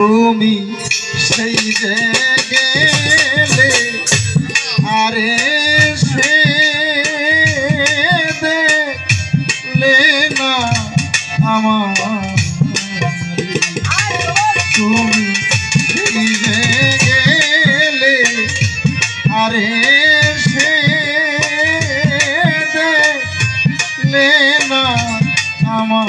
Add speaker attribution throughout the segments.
Speaker 1: তুমি সেই যে গেলে আরে সে দেখলে না আমার তুমি সেই যে গেলে আরে সে দেখলে না আমার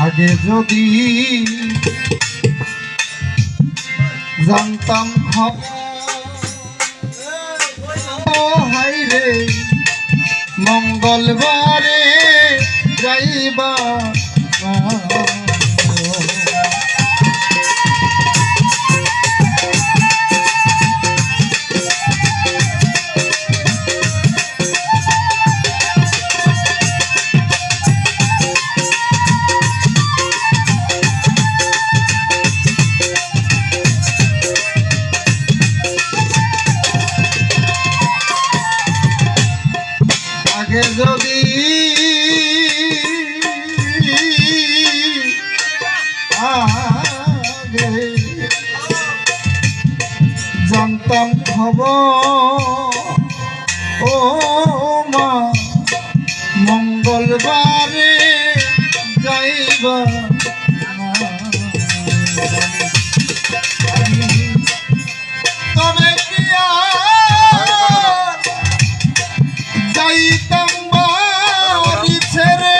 Speaker 1: আগে যদি জানতাম খবর হাই রে মঙ্গলবারে যাইবা যদি আগে জানতাম খবর ও মা মঙ্গলবারে যাইবা তবে কি যাইতাম বাড়ি ছেড়ে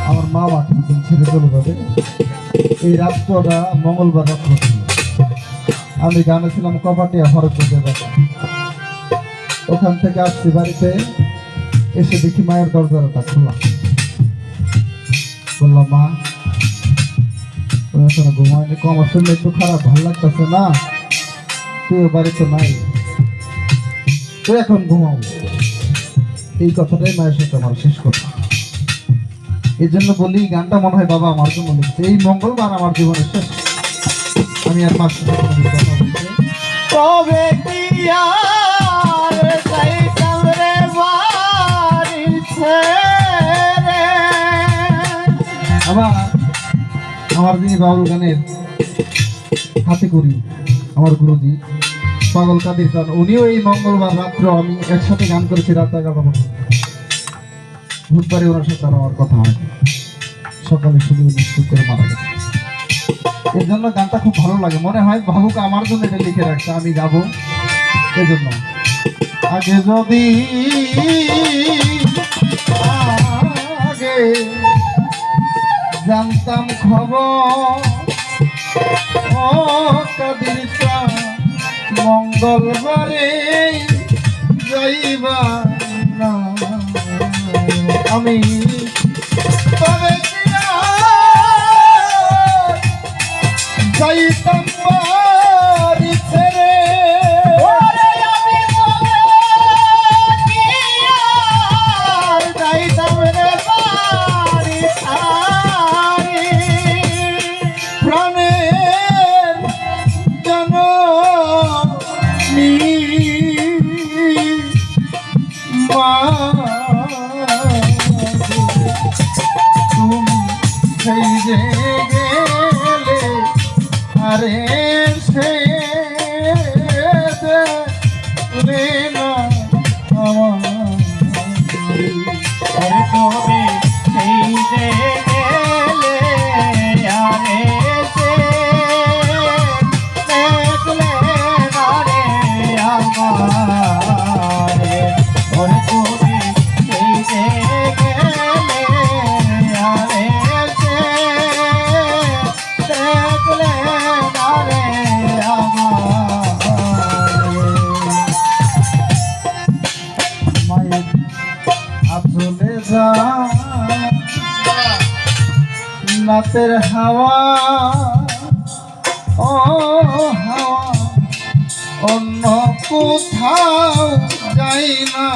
Speaker 1: আমার মা মাকে ছেড়ে চলে যাবে। এই রাত্রটা মঙ্গলবার রাত্র ছিল। আমি গানে ছিলাম কপাটিয়া হরপ্রদের বাবা। ওখান থেকে আসছি বাড়িতে, এসে দেখি মায়ের দরজাটা খোলা। বললাম মা তুমি এখন ঘুমায়নি, আমার শরীর একটু খারাপ, ভালো লাগতেছে না, তুইও বাড়িতে নাই, তুই এখন ঘুমাও। এই কথাটাই মায়ের সাথে আমার শেষ কথা। এই জন্য বলি গানটা মনে হয় বাবা আমার জন্য লিখছে। এই মঙ্গলবার আমার জীবনের শেষ। আমি আর মার সাথে কথা বলছি তবে কি আর যাইতাম রে বাড়ি ছেড়ে। আবার আমার যিনি বাউল গানের হাতে করি আমার গুরুজি পাগল কাদির খান, উনিও এই মঙ্গলবার রাত্র আমি একসাথে গান করেছি রাত 11টা পর্যন্ত। বুধবারে ওনার সাথে আমার কথা হয়, সকালে শুধু নিশ্চিত করে মারা গেছে। এর জন্য গানটা খুব ভালো লাগে, মনে হয় বাবুকে আমার জন্য এটা লিখে রাখছে, আমি যাবো এই জন্য। আগে যদি আগে জানতাম খবর ও কাদির মঙ্গলবারে যাইবা না আমি তবে যাইতাম বাড়ি ছেড়ে। যাইতাম রে বাড়ি ছাড়ি প্রাণের জননী মা তুমি সেই যে গেলে আরে সে দেখলে না আমার
Speaker 2: তুমি সেই যে গেলে আরে সে দেখলে না রে আমার। তুমি সেই যে গেলে আরে সে দেখলে না রে আমার।
Speaker 1: রাতের হাওয়া ও হাওয়া অন্য কোথাও যাই না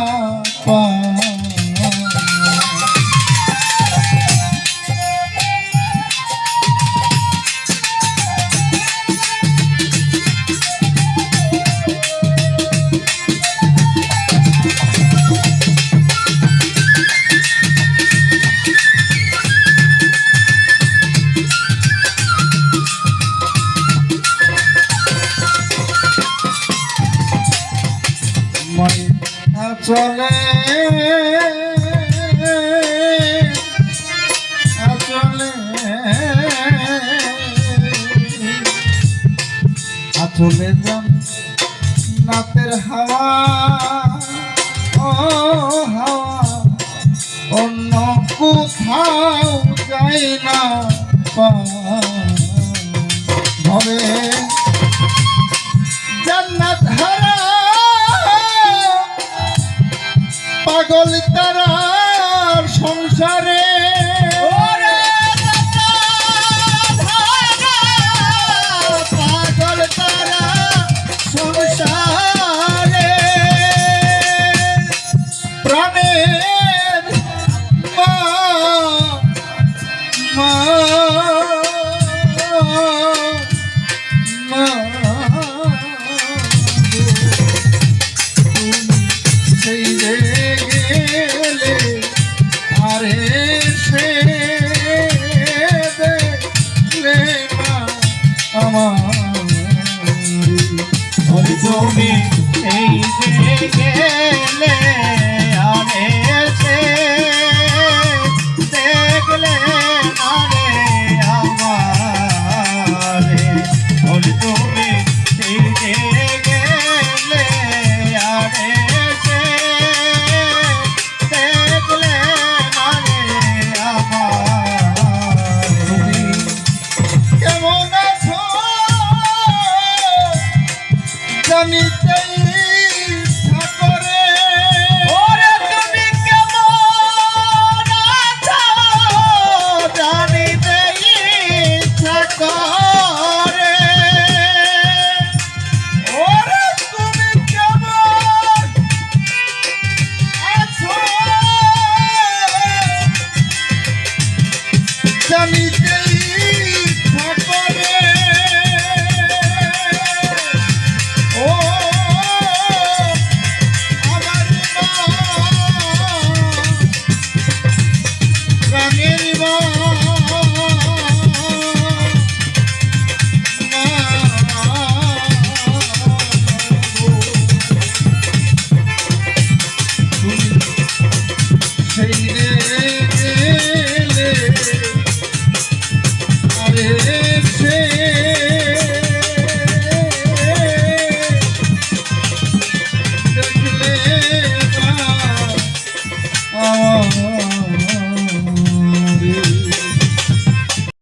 Speaker 1: চলে চলে চলে যান রাতের হাওয়া ও হাওয়া অন্য কোথাও যাই না ভবে জান্নাত হারা পাগল তারার সংসারে পাগল তারা সংসারে প্রাণের মা মা মা সেই গেলে আরে সে দেখলে না আমার
Speaker 2: তুমি এই যে গেলে আরে সে দেখলে আরে আমারে তুমি এই যে গেলে আরে সে দেখলে আরে আমারে
Speaker 1: কেমন আছো জানিতেই